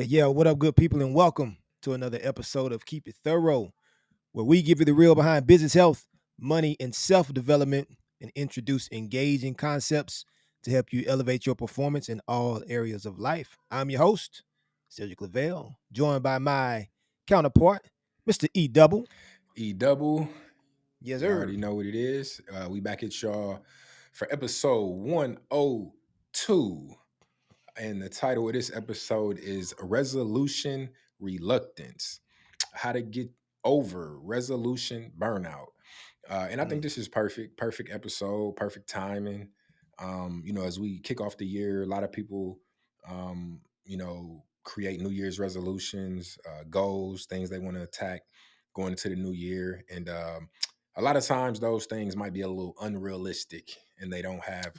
Yeah. What up, good people, and welcome to another episode of Keep It Thorough, where we give you the real behind business, health, money, and self development and introduce engaging concepts to help you elevate your performance in all areas of life. I'm your host, Cedric Lavelle, joined by my counterpart, Mr. E Double. E double, Yes, you sir. already know what it is. We back at y'all for episode 102. And the title of this episode is Resolution Reluctance. How to get over resolution burnout. And I think Mm, this is perfect episode, perfect timing. As we kick off the year, a lot of people, create New Year's resolutions, goals, things they want to attack going into the new year. And a lot of times those things might be a little unrealistic and they don't have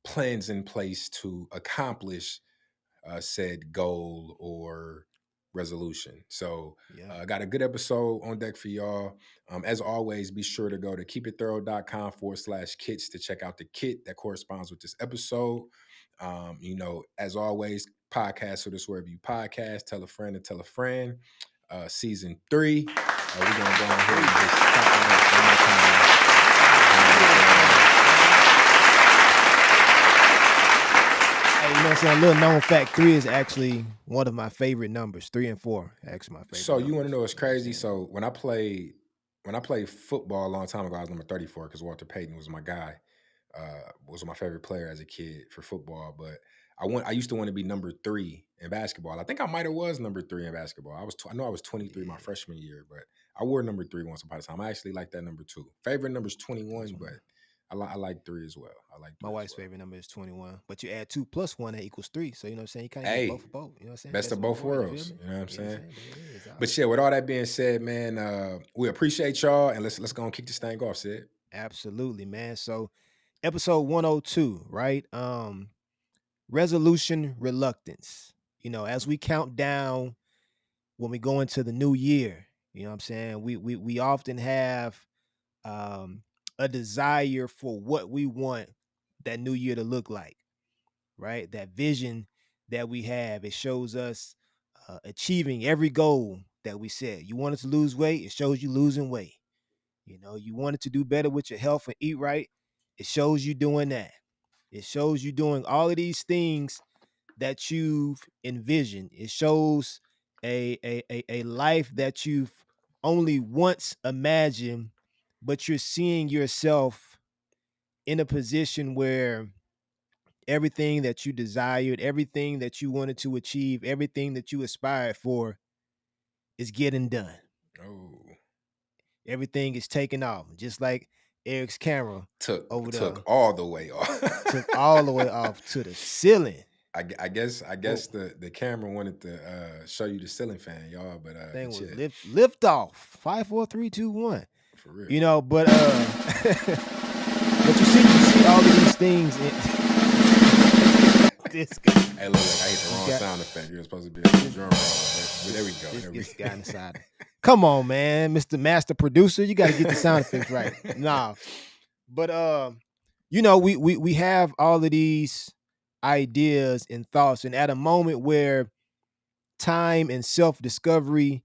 plans in place to accomplish said goal or resolution. So, yeah. got a good episode on deck for y'all. As always, be sure to go to keepitthorough.com/kits to check out the kit that corresponds with this episode. As always, podcast with us wherever you podcast. Tell a friend and tell a friend. Season 3. We're going to go ahead and just clap that up one more time. Hey, you know what I'm saying? A little known fact, three is actually one of my favorite numbers. Three and four, actually my favorite So you want to numbers. know what's You know what I'm crazy? saying? So when I played football a long time ago, I was number 34 because Walter Payton was my guy. Was my favorite player as a kid for football. But I used to want to be number 3 in basketball. I think I might have was number 3 in basketball. I know I was 23 my Yeah. freshman year, but I wore number 3 once upon a time. I actually like that number 2. Favorite number is That's 21, one. but I like 3 as well. I like My 3 as wife's well. favorite number is 21. But you add two plus one, that equals three. So you know what I'm saying? You kind of get both Hey, of both. You know what I'm saying? best Best of of both both worlds. You feel worlds. me? You know what I'm You know what I'm saying? saying? There it is. All But right. yeah, with all that being said, man, we appreciate y'all and let's go and kick this thing off, Sid. Absolutely, man. So episode 102, right? Resolution reluctance. As we count down when we go into the new year, you know what I'm saying? We often have um a desire for what we want that new year to look like, right? That vision that we have, it shows us achieving every goal that we set. You wanted to lose weight, it shows you losing weight. You wanted to do better with your health and eat right, it shows you doing that. It shows you doing all of these things that you've envisioned. It shows a life that you've only once imagined, but you're seeing yourself in a position where everything that you desired, everything that you wanted to achieve, everything that you aspired for is getting done. Oh, Everything is taking off, just like Eric's camera over took there all the way off. took all the way off to the ceiling. I guess Whoa, the camera wanted to show you the ceiling fan, y'all, thing but was yeah, lift off. 5, 4, 3, 2, 1. for real. But but you see all of these things in this guy. Hey, look, I hit the This wrong guy. sound effect. You're supposed to be a This drum roll, but there we go. this There we this guy go. inside. Come on, man, Mr. Master Producer, you got to get the sound effects right. Nah, but we have all of these ideas and thoughts, and at a moment where time and self discovery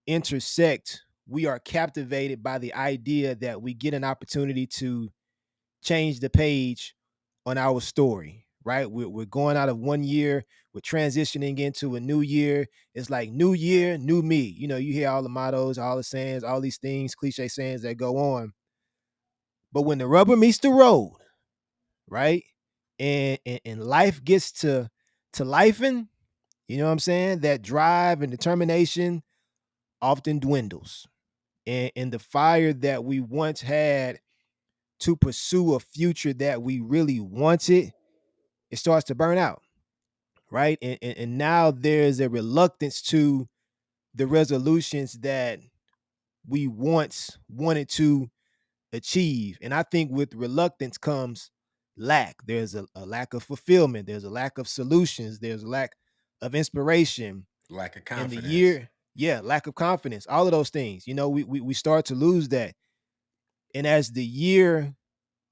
intersect, we are captivated by the idea that we get an opportunity to change the page on our story, right? We're going out of one year, we're transitioning into a new year. It's like new year, new me. You hear all the mottos, all the sayings, all these things, cliche sayings that go on. But when the rubber meets the road, right? And life gets to lifing, you know what I'm saying? That drive and determination often dwindles. And the fire that we once had to pursue a future that we really wanted, it starts to burn out, right? And now there's a reluctance to the resolutions that we once wanted to achieve. And I think with reluctance comes lack. There's a lack of fulfillment, there's a lack of solutions, there's a lack of inspiration. Lack of In the confidence. year, yeah, lack of confidence, all of those things. We start to lose that. And as the year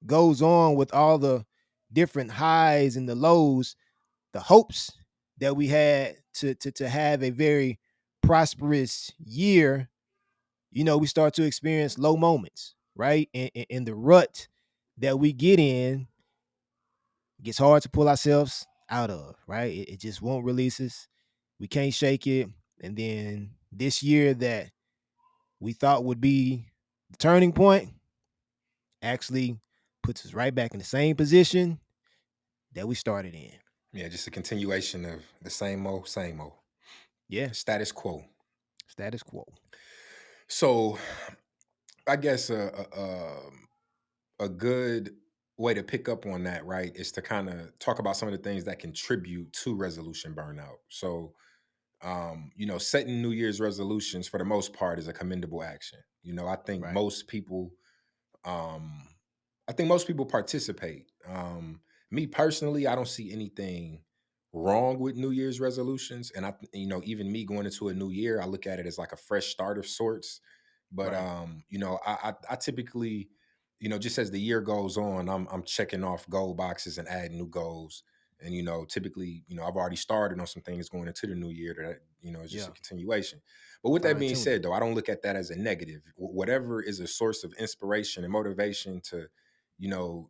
goes on with all the different highs and the lows, the hopes that we had to have a very prosperous year, we start to experience low moments, right? And the rut that we get in gets hard to pull ourselves out of, right? It just won't release us. We can't shake it. And then this year that we thought would be the turning point actually puts us right back in the same position that we started in. Yeah, just a continuation of the same old, Yeah, the status quo. status quo. So, I guess a good way to pick up on that, right, is to kind of talk about some of the things that contribute to resolution burnout. So, setting New Year's resolutions for the most part is a commendable action. I think Right. most people um I think most people participate. Me personally, I don't see anything wrong with New Year's resolutions. And even me going into a new year, I look at it as like a fresh start of sorts. But Right. I typically, just as the year goes on, I'm checking off goal boxes and adding new goals. And typically, I've already started on some things going into the new year that is just a Yeah. continuation. But with that Fine being tuning. said, though, I don't look at that as a negative. Whatever is a source of inspiration and motivation to,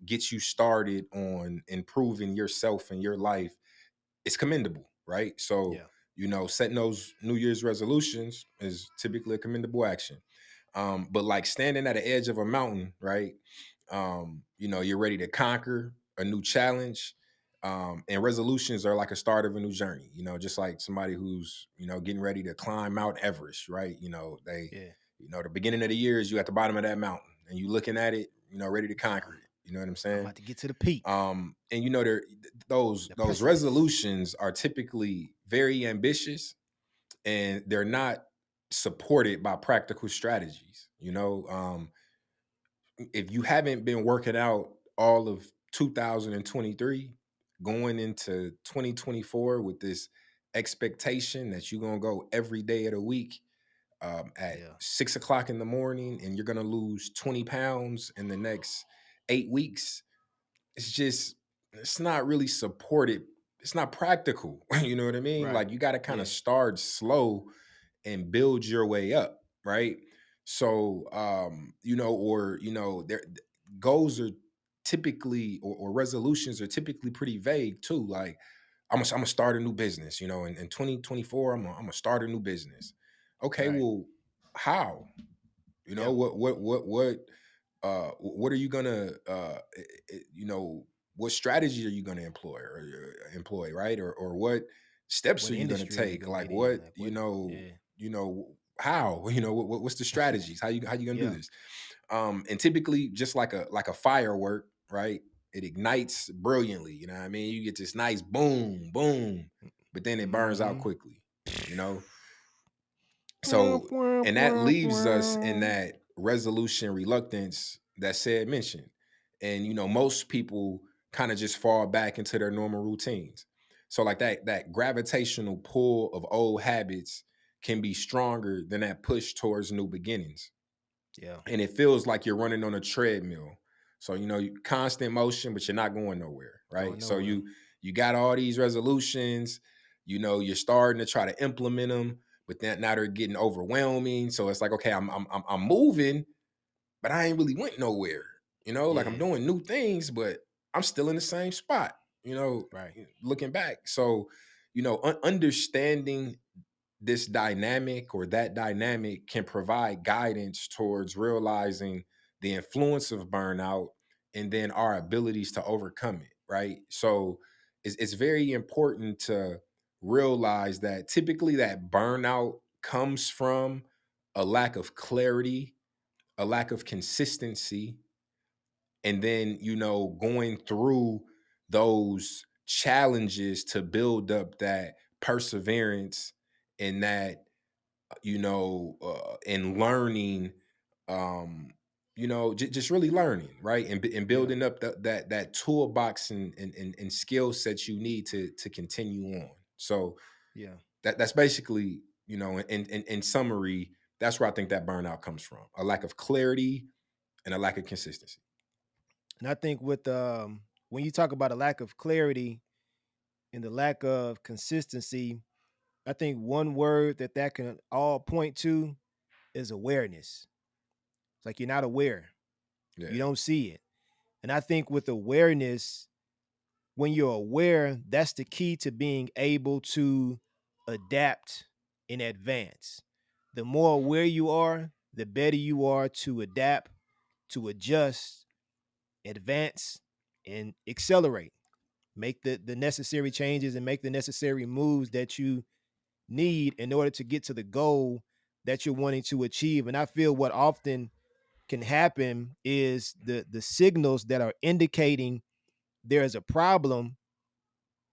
get you started on improving yourself and your life, it's commendable, right? So, Yeah. setting those New Year's resolutions is typically a commendable action. But like standing at the edge of a mountain, right? You're ready to conquer a new challenge. And resolutions are like a start of a new journey, just like somebody who's, getting ready to climb Mount Everest, right? Yeah. The beginning of the year is you at the bottom of that mountain and you looking at it, ready to conquer I'm it. You know what I'm I'm saying? about to get to the peak. And there those The those precipice. resolutions are typically very ambitious and they're not supported by practical strategies. If you haven't been working out all of 2023 going into 2024 with this expectation that you're going to go every day of the week at Yeah. 6 o'clock in the morning and you're going to lose 20 pounds in the next 8 weeks, it's not really supported. It's not practical. You know what I mean? Right. Like you got to kind of Yeah. start slow and build your way up, right? So, their goals are typically or resolutions are typically pretty vague too. Like, I'm gonna start a new business, in 2024, I'm gonna start a new business. Okay, Right. well, how? Yeah. What are you gonna what strategy are you gonna employ, right? Or what steps What are you gonna industry are you take? gonna Like get in? what, Like what? Yeah. how, what's the strategies? How you gonna do Yeah. this? And typically just like a firework, right? It ignites brilliantly, you know what I mean? You get this nice boom, boom, but then it burns out Mm-hmm. quickly, you know? So, and that leaves us in Yeah. that resolution reluctance that said mentioned. And most people kind of just fall back into their normal routines. So like that gravitational pull of old habits can be stronger than that push towards new beginnings. And it feels like you're running on a treadmill. So you constant motion, but you're not going nowhere, Going right? So nowhere. you got all these resolutions. You're starting to try to implement them, but then now they're getting overwhelming. So it's like, okay, I'm moving, but I ain't really went nowhere. Like I'm Yeah. doing new things, but I'm still in the same spot. Right. Looking back. So understanding this dynamic or that dynamic can provide guidance towards realizing the influence of burnout and then our abilities to overcome it, right? So it's very important to realize that typically that burnout comes from a lack of clarity, a lack of consistency, and then going through those challenges to build up that perseverance and that and learning, just really learning, right? And Yeah. building up that toolbox and skill sets you need to continue on. So Yeah. that's basically, in summary, that's where I think that burnout comes from: a lack of clarity and a lack of consistency. And I think with when you talk about a lack of clarity, and the lack of consistency, I think one word that can all point to is awareness. It's like you're not aware, you Yeah. don't see it. And I think with awareness, when you're aware, that's the key to being able to adapt in advance. The more aware you are, the better you are to adapt, to adjust, advance, and accelerate. Make the necessary changes and make the necessary moves that you need in order to get to the goal that you're wanting to achieve. And I feel what often can happen is the signals that are indicating there is a problem,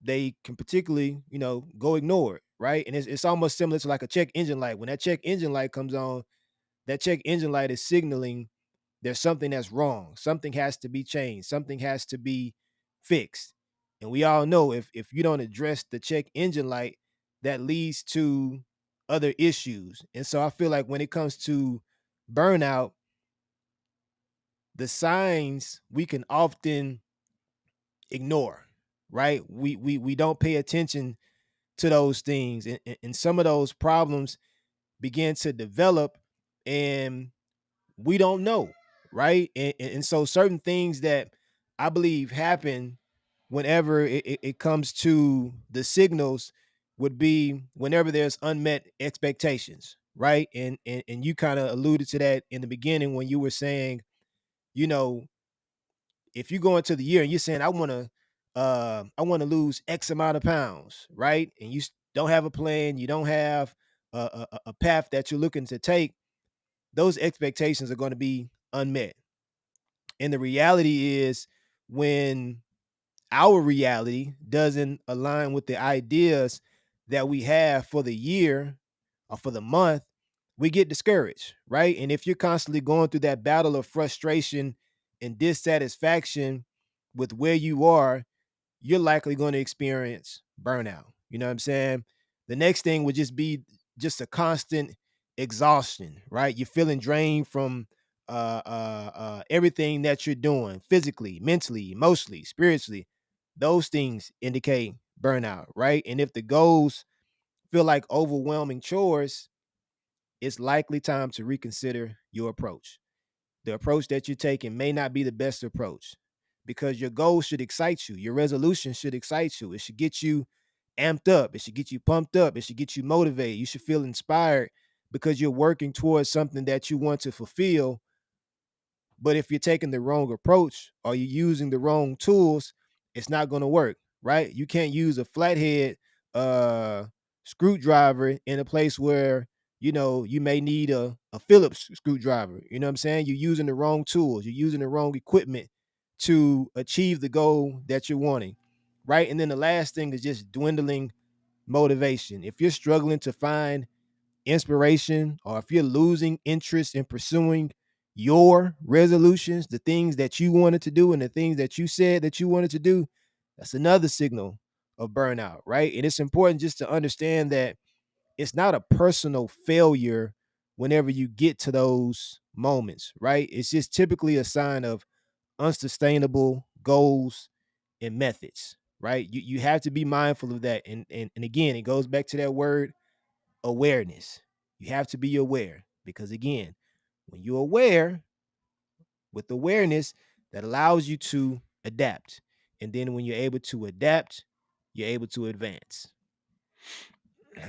they can particularly, go ignore it, right? And it's almost similar to like a check engine light. When that check engine light comes on, that check engine light is signaling there's something that's wrong. Something has to be changed. Something has to be fixed. And we all know if you don't address the check engine light, that leads to other issues. And so I feel like when it comes to burnout, the signs we can often ignore, right? We don't pay attention to those things, and some of those problems begin to develop, and we don't know, right? And so certain things that I believe happen whenever it comes to the signals would be whenever there's unmet expectations, right? And you kind of alluded to that in the beginning when you were saying, you know, if you go into the year and you're saying I want to lose X amount of pounds, right? And don't have a plan, you don't have a path that you're looking to take, those expectations are going to be unmet. And the reality is when our reality doesn't align with the ideas that we have for the year or for the month, we get discouraged, right? And if you're constantly going through that battle of frustration and dissatisfaction with where you are, you're likely going to experience burnout. You know what I'm saying? The next thing would just be just a constant exhaustion, right? You're feeling drained from everything that you're doing physically, mentally, emotionally, spiritually. Those things indicate burnout, right? And if the goals feel like overwhelming chores, it's likely time to reconsider your approach. The approach that you're taking may not be the best approach because your goal should excite you. Your resolution should excite you. It should get you amped up. It should get you pumped up. It should get you motivated. You should feel inspired because you're working towards something that you want to fulfill. But if you're taking the wrong approach or you're using the wrong tools, it's not going to work, right? You can't use a flathead uh screwdriver in a place where you may need a Phillips screwdriver. You know what I'm saying? You're using the wrong tools, you're using the wrong equipment to achieve the goal that you're wanting, right? And then the last thing is just dwindling motivation. If you're struggling to find inspiration, or if you're losing interest in pursuing your resolutions, the things that you wanted to do and the things that you said that you wanted to do, that's another signal of burnout, right? And it's important just to understand that it's not a personal failure whenever you get to those moments, right? It's just typically a sign of unsustainable goals and methods, right? You have to be mindful of that. And again, it goes back to that word awareness. You have to be aware because again, when you're aware, with awareness, that allows you to adapt. And then when you're able to adapt, you're able to advance.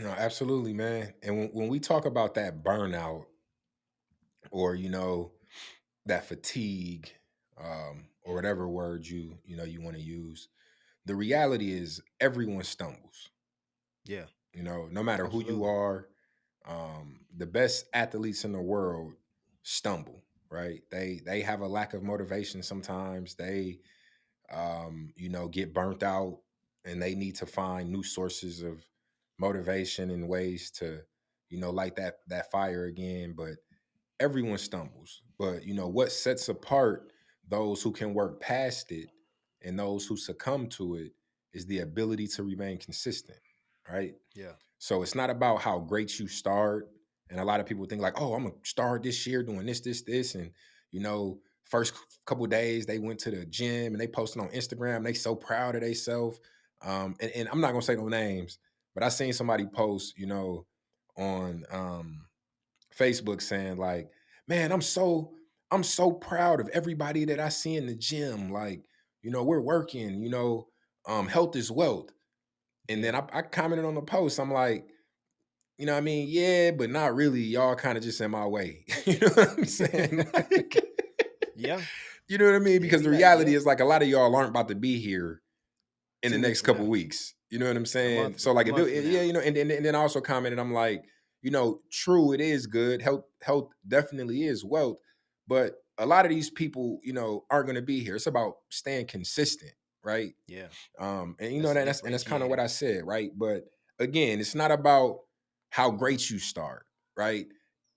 No, absolutely, man. And when we talk about that burnout or that fatigue, or whatever word you want to use, the reality is everyone stumbles. Yeah, No matter who you absolutely. are, the best athletes in the world stumble, right? They have a lack of motivation sometimes. They get burnt out and they need to find new sources of motivation and ways to, light that fire again. But everyone stumbles. But what sets apart those who can work past it and those who succumb to it is the ability to remain consistent, right? Yeah, So it's not about how great you start. And a lot of people think like, oh, I'm gonna start this year doing this. And first couple days they went to the gym and they posted on Instagram. They so proud of themselves. And I'm not gonna say no names, but I seen somebody post, on Facebook saying like, "Man, I'm so proud of everybody that I see in the gym. Like, we're working. Health is wealth." And then Yeah. I commented on the post. I'm like, what I mean? Yeah, but not really. Y'all kind of just in my way. You know what I'm saying? Like, Yeah. you know what I mean? It Because be the like, reality yeah, is like a lot of y'all aren't about to be here in the 2 weeks next from couple now, weeks. You know what I'm a saying? So like if month from yeah, now. and then I also commented, I'm like, true, it is good. Health definitely is wealth, but a lot of these people, aren't going to be here. It's about staying consistent, right? Yeah. And That's a that's kind of what differentiator. I said, right? But again, it's not about how great you start, right?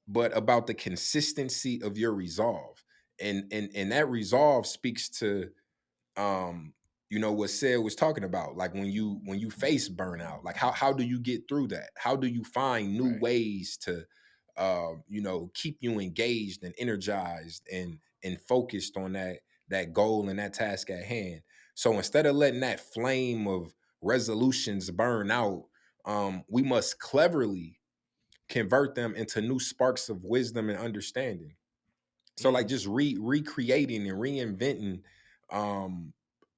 But about the consistency of your resolve. And that resolve speaks to um what Sid was talking about, like when you face burnout, like how do you get through that? How do you find new Right. ways to keep you engaged and energized and focused on that goal and that task at hand? So instead of letting that flame of resolutions burn out, we must cleverly convert them into new sparks of wisdom and understanding. So like Mm, just recreating and reinventing um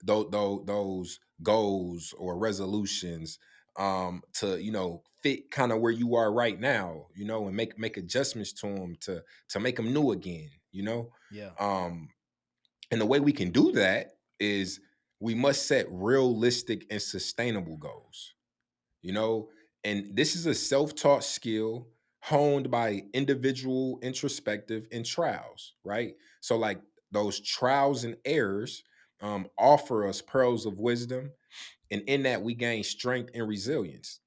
those goals or resolutions to fit kind of where you are right now, and make adjustments to them to make them new again, yeah. um and the way we can do that is we must set realistic and sustainable goals, you know and this is a self-taught skill honed by individual introspective and trials, right? So like those trials and errors offer us pearls of wisdom, and in that we gain strength and resilience.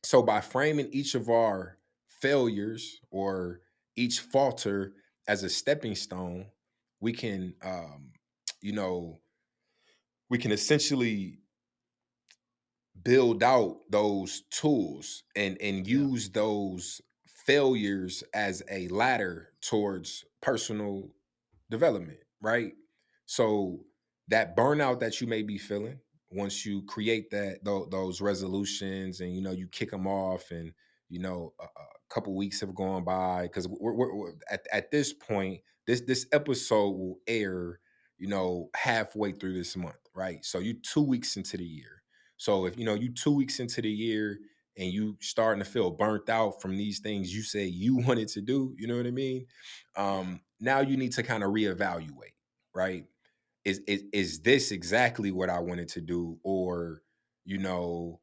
So by framing each of our failures or each falter as a stepping stone, we can you know we can essentially build out those tools and Yeah. use those failures as a ladder towards personal development, right? So that burnout that you may be feeling, once you create those resolutions and you kick them off, and a couple weeks have gone by, because we're at this point, this episode will air halfway through this month, right? So you 2 weeks into the year. So if you 2 weeks into the year and you starting to feel burnt out from these things you say you wanted to do, you know what I mean? Yeah. Now you need to kind of reevaluate, right? Is this exactly what I wanted to do, or you know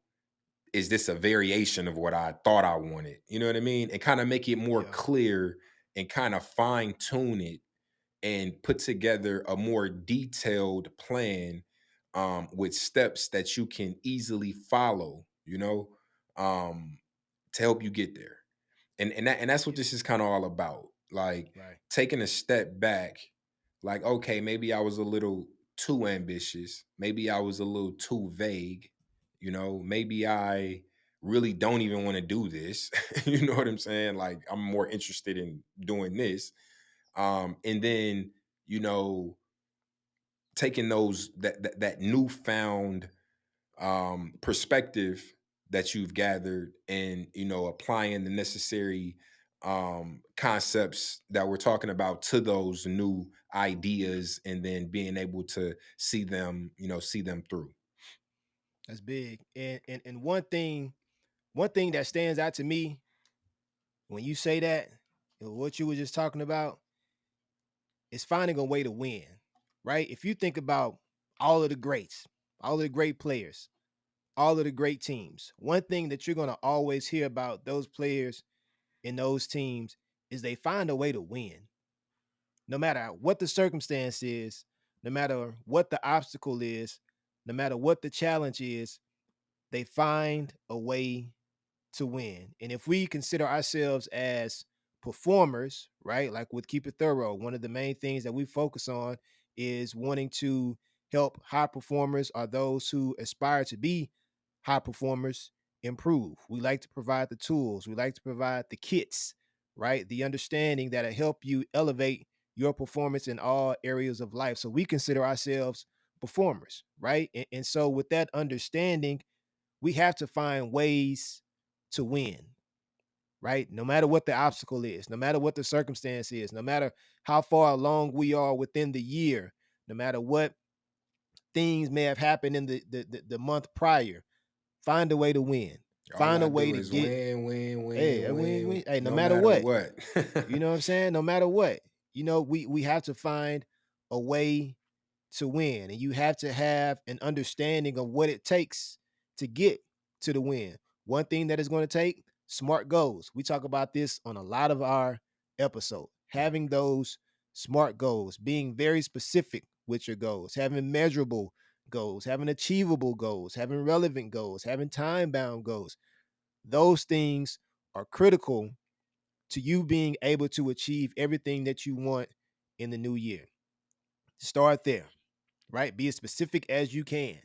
is this a variation of what I thought I wanted? You know what I mean? And kind of make it more Yeah. clear and kind of fine tune it and put together a more detailed plan with steps that you can easily follow, um, to help you get there. And that's what Yeah. this is kind of all about. Like Right. taking a step back, like, okay, maybe I was a little too ambitious, maybe I was a little too vague, maybe I really don't even want to do this. You know what I'm saying? Like I'm more interested in doing this. And then, you know, taking that newfound perspective that you've gathered, and applying the necessary concepts that we're talking about to those new ideas, and then being able to see them through. That's big. And one thing that stands out to me when you say that, and what you were just talking about, is finding a way to win. Right? If you think about all of the greats, all of the great players, all of the great teams, one thing that you're gonna always hear about those players in those teams is they find a way to win. No matter what the circumstance is, no matter what the obstacle is, no matter what the challenge is, they find a way to win. And if we consider ourselves as performers, right, like with Keep It Thorough, one of the main things that we focus on is wanting to help high performers, or those who aspire to be high performers, improve. We like to provide the tools, we like to provide the kits, right? The understanding that'll help you elevate your performance in all areas of life. So we consider ourselves performers, right? And so with that understanding, we have to find ways to win, right? No matter what the obstacle is, no matter what the circumstance is, no matter how far along we are within the year, no matter what things may have happened in the month prior, find a way to win. All Find I a way do to is get, win, win, hey, win, win, win, win. Hey, no no matter matter what, what. you know what I'm saying? No matter what, we have to find a way to win, and you have to have an understanding of what it takes to get to the win. One thing that is going to take smart goals. We talk about this on a lot of our episode. Having those smart goals, being very specific with your goals, having measurable goals, having achievable goals, having relevant goals, having time bound goals. Those things are critical to you being able to achieve everything that you want in the new year. Start there, right? Be as specific as you can.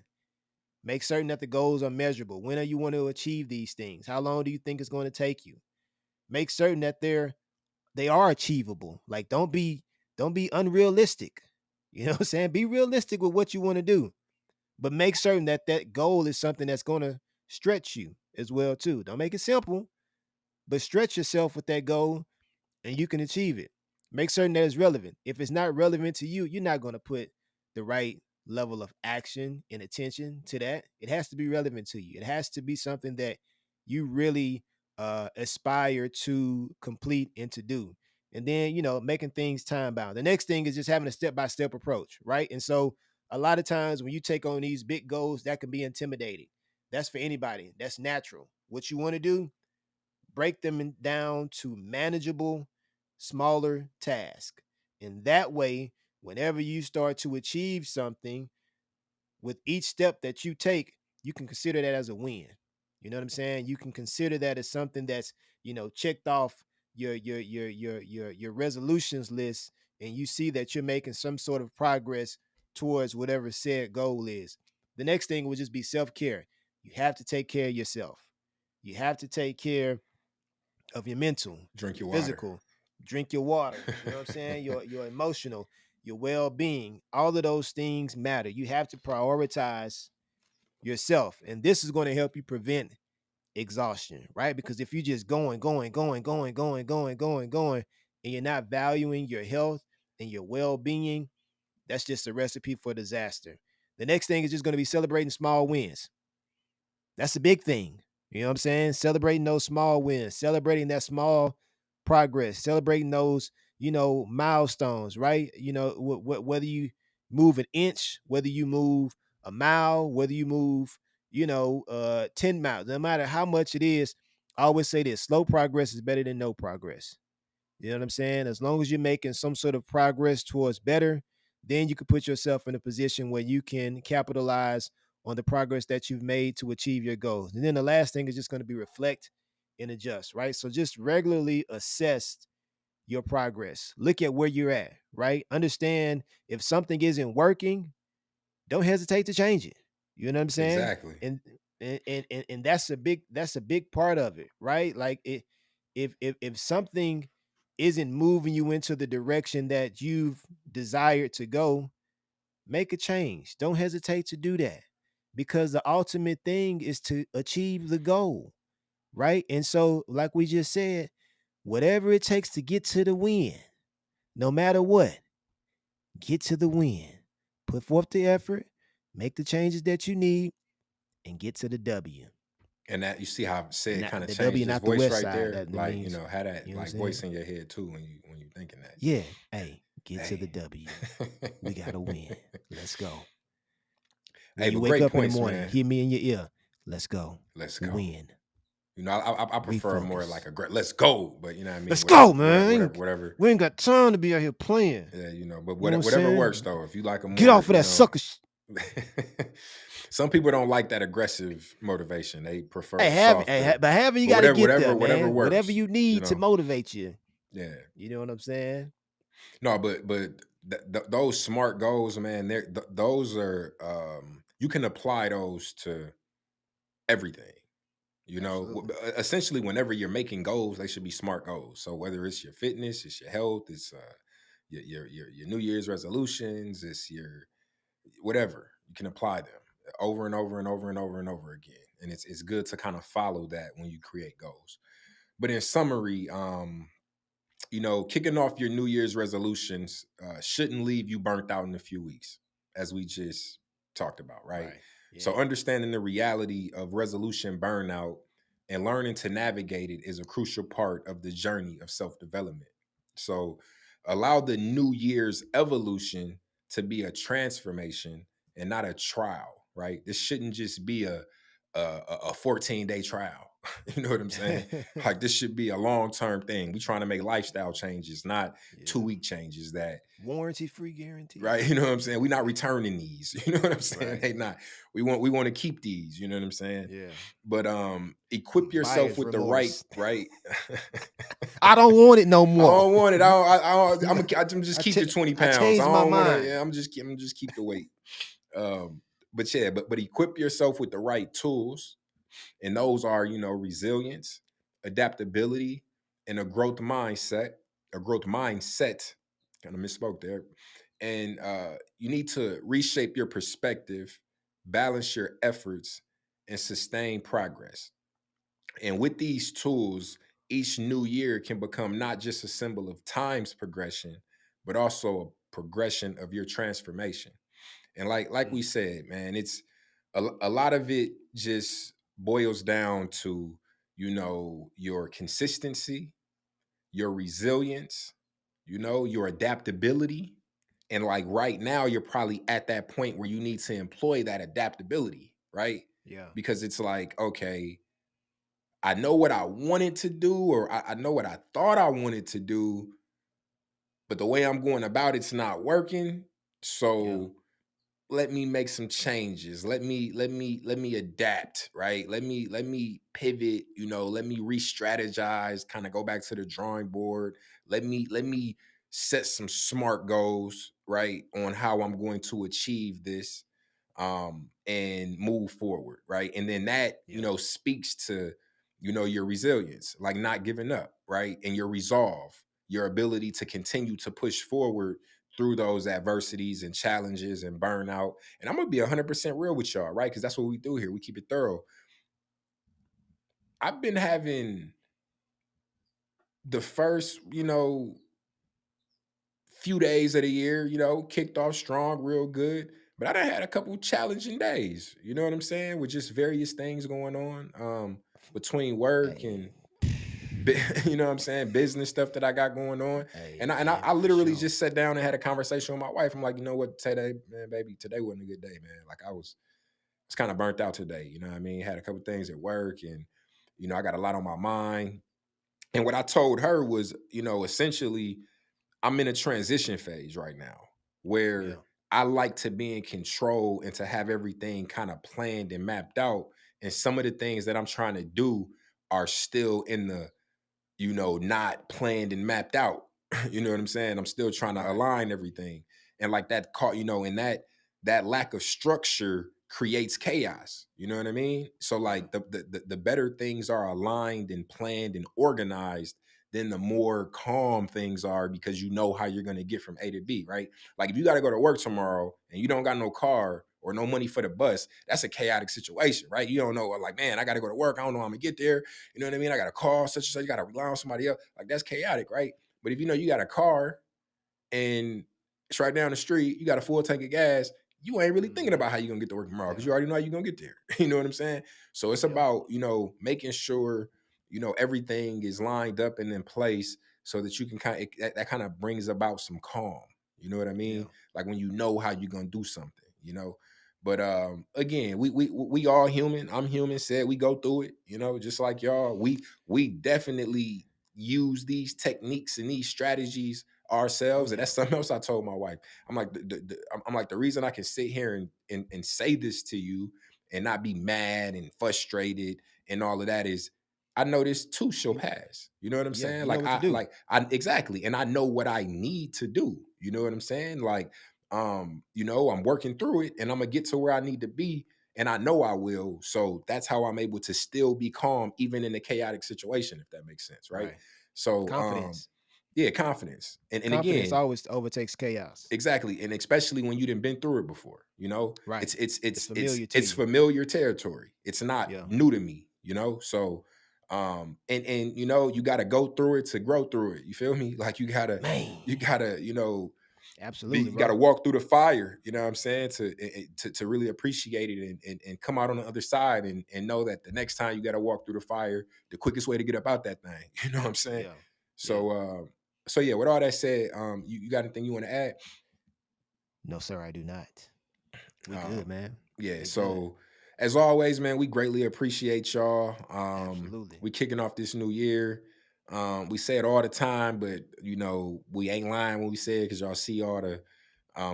Make certain that the goals are measurable. When are you want to achieve these things? How long do you think it's going to take you? Make certain that they are achievable. Like don't be unrealistic. You know what I'm saying? Be realistic with what you want to do, but make certain that that goal is something that's going to stretch you as well too. Don't make it simple, but stretch yourself with that goal and you can achieve it. Make certain that it's relevant. If it's not relevant to you, you're not going to put the right level of action and attention to that. It has to be relevant to you. It has to be something that you really aspire to complete and to do. And then, making things time bound. The next thing is just having a step by step approach, right? And so, a lot of times when you take on these big goals, that can be intimidating. That's for anybody. That's natural. What you want to do, break them down to manageable, smaller tasks. And that way, whenever you start to achieve something, with each step that you take, you can consider that as a win. You know what I'm saying? You can consider that as something that's, checked off your resolutions list, and you see that you're making some sort of progress towards whatever said goal is. The next thing would just be self-care. You have to take care of yourself. You have to take care of your mental, Drink your your water. physical, drink your water, you know what I'm saying? Your emotional, your well-being. All of those things matter. You have to prioritize yourself. And this is going to help you prevent exhaustion, right? Because if you just going, and you're not valuing your health and your well-being, that's just a recipe for disaster. The next thing is just going to be celebrating small wins. That's a big thing. You know what I'm saying? Celebrating those small wins, celebrating that small progress, celebrating those, milestones, right? Whether you move an inch, whether you move a mile, whether you move, 10 miles, no matter how much it is, I always say this: slow progress is better than no progress. You know what I'm saying? As long as you're making some sort of progress towards better, then you can put yourself in a position where you can capitalize on the progress that you've made to achieve your goals. And then the last thing is just going to be reflect and adjust, right? So just regularly assess your progress. Look at where you're at, right? Understand if something isn't working, don't hesitate to change it. You know what I'm saying? Exactly. And that's a big part of it, right? Like if something isn't moving you into the direction that you've desired to go, make a change. Don't hesitate to do that, because the ultimate thing is to achieve the goal, right? And so, like we just said, whatever it takes to get to the win, no matter what, get to the win. Put forth the effort, make the changes that you need, and get to the W. And that, you see how And said not kind of the W, changed his not the voice West right Side. there. That Like, means, had that you know what like I'm voice saying? in your head too when you thinking that. Yeah. Hey, get to the Hey. W. We gotta win. Let's go. When Hey, you but wake great up in the points, morning, man. hear me in your ear. Let's go. Let's We go. win. I prefer more like Refocus. a great let's go, but you know what I mean? Let's go, Whatever, man. We ain't got time to be out here playing. Yeah, but You know what I'm whatever works saying? though. If you like a Get more, off of that sucker. some people don't like that aggressive motivation. They Hey, prefer softer. but however you But got to get there, whatever man. Whatever works, you you need to know. motivate you. Yeah. You know what I'm saying? No, but those smart goals, man, those are you can apply those to everything. Absolutely. Essentially, whenever you're making goals, they should be smart goals. So whether it's your fitness, it's your health, it's your New Year's resolutions, it's your whatever. You can apply them over and over and over and over and over again. And it's good to kind of follow that when you create goals. But in summary, kicking off your New Year's resolutions shouldn't leave you burnt out in a few weeks, as we just talked about, right? Right. So, Yeah. understanding the reality of resolution burnout and learning to navigate it is a crucial part of the journey of self development. So, allow the New Year's evolution to be a transformation and not a trial, right? This shouldn't just be a 14-day trial. You know what I'm saying? Like this should be a long-term thing. We trying to make lifestyle changes, not Yeah. 2-week changes that, Warranty free guarantee. right? You know what I'm saying? We're not returning these. You know what I'm saying? Right. They not. We want to keep these, you know what I'm saying? Yeah. But equip yourself Buyer's with the right, remorse. right? I don't want it no I more. don't want it. I'm just keep the 20 I pounds. I changed my don't want to, mind. yeah, I'm just keep the weight. But yeah, but equip yourself with the right tools, and those are, resilience, adaptability, and a growth mindset. Kind of misspoke there. And you need to reshape your perspective, balance your efforts, and sustain progress. And with these tools, each new year can become not just a symbol of time's progression, but also a progression of your transformation. And like we Mm, said, man, it's a lot of it just boils down to, your consistency, your resilience, your adaptability. And like right now, you're probably at that point where you need to employ that adaptability, right? yeah. Because it's like, okay, I know what I wanted to do, or I know what I thought I wanted to do, but the way I'm going about it's not working. Yeah. So let me make some changes. Let me adapt, right? Let me pivot, let me re-strategize, kind of go back to the drawing board. Let me set some smart goals, right, on how I'm going to achieve this, and move forward, right? And then that, Yeah. speaks to, your resilience, like not giving up, right? And your resolve, your ability to continue to push forward through those adversities and challenges and burnout. And I'm gonna be 100% real with y'all, right? Because that's what we do here. We keep it thorough. I've been having the first, few days of the year, kicked off strong, real good. But I done had a couple challenging days. You know what I'm saying? With just various things going on, between work Hey. and you know what I'm saying, business stuff that I got going on. Hey, And I man, I for literally sure. just sat down and had a conversation with my wife. I'm like, you know what, today, man, baby, today wasn't a good day, man. Like I was kind of burnt out today. You know what I mean? Had a couple things at work, and I got a lot on my mind. And what I told her was, essentially, I'm in a transition phase right now where Yeah. I like to be in control and to have everything kind of planned and mapped out. And some of the things that I'm trying to do are still in the, not planned and mapped out. You know what I'm saying? I'm still trying to Right. align everything. And like that caught, and that lack of structure creates chaos. You know what I mean? So Yeah. like the better things are aligned and planned and organized, then the more calm things are, because you know how you're going to get from A to B, right? Like if you got to go to work tomorrow and you don't got no car or no money for the bus, that's a chaotic situation, right? You don't know, like, man, I got to go to work. I don't know how I'm gonna get there. You know what I mean? I got to call such and such. You got to rely on somebody else. Like that's chaotic, right? But if you know you got a car and it's right down the street, you got a full tank of gas, you ain't really thinking Hmm. about how you're gonna get to work tomorrow because Yeah. you already know how you're gonna get there. You know what I'm saying? So it's Yeah. about, making sure, everything is lined up and in place so that you can that kind of brings about some calm. You know what I Yeah. mean? Like when you know how you're gonna do something, But again, we all human. I'm human, said we go through it, just like y'all. We definitely use these techniques and these strategies Oh ourselves. And yeah. that's something else I told my wife. I'm like, I'm like, the reason I can sit here and say this to you and not be mad and frustrated and all of that is I know this too shall You, pass. You know what I'm yeah. saying? You know Like what to do. I exactly. And I know what I need to do. You know what I'm saying? Like, I'm working through it and I'm gonna get to where I need to be. And I know I will. So that's how I'm able to still be calm, even in a chaotic situation, if that makes sense, right? Right. So Confidence. Yeah, confidence. And Confidence again, always overtakes chaos. exactly, and especially when you didn't been through it before, Right. It's it's familiar to it's you. familiar territory. It's not Yeah. new to me, So, and you got to go through it to grow through it. You feel me? Like Man. you gotta, Absolutely, you got to bro. walk through the fire. You know what I'm saying? To really appreciate it and come out on the other side and know that the next time you got to walk through the fire, the quickest way to get up out that thing. You know what I'm saying? Yeah. Yeah. So, so yeah. With all that said, you got anything you want to add? No, sir, I do not. We good, Um, man. yeah, We good. so as always, man, we greatly appreciate y'all. Absolutely. We kicking off this new year. We say it all the time, but we ain't lying when we say it because y'all see all the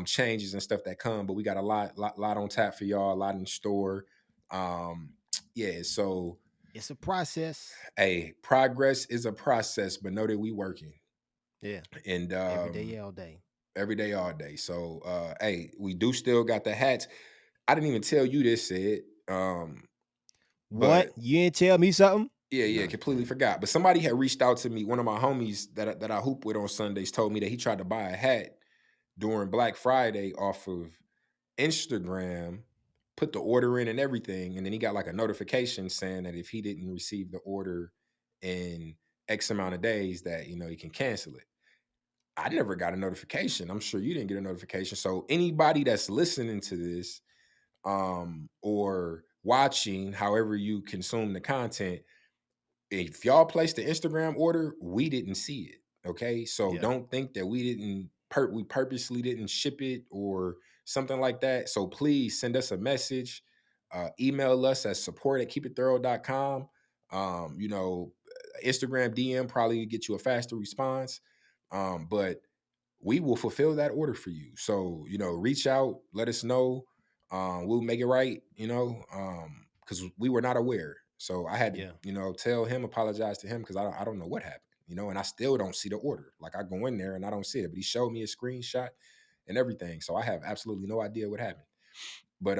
changes and stuff that come. But we got a lot on tap for y'all, a lot in store. Yeah, so It's a process. hey, progress is a process, but know that we working Yeah. and Every day, all day. every day, all day. So hey, we do still got the hats. I didn't even tell you this, said. What? But You ain't tell me something? yeah, No. completely forgot. But somebody had reached out to me. One of my homies that I hoop with on Sundays told me that he tried to buy a hat during Black Friday off of Instagram, put the order in and everything, and then he got like a notification saying that if he didn't receive the order in X amount of days, that he can cancel it. I never got a notification. I'm sure you didn't get a notification. So anybody that's listening to this, or watching, however you consume the content, if y'all placed the Instagram order, we didn't see it. Okay. So Yeah. don't think that we purposely didn't ship it or something like that. So please send us a message, email us at support@keepitthorough.com. Instagram DM probably get you a faster response. But we will fulfill that order for you. So, reach out, let us know. We'll make it right, because we were not aware. So I had to, Yeah. tell him, apologize to him because I don't know what happened, and I still don't see the order. Like I go in there and I don't see it, but he showed me a screenshot and everything. So I have absolutely no idea what happened. But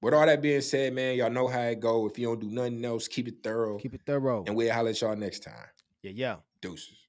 with all that being said, man, y'all know how it go. If you don't do nothing else, keep it thorough. Keep it thorough. And we'll holler at y'all next time. Yeah. Yeah. Deuces.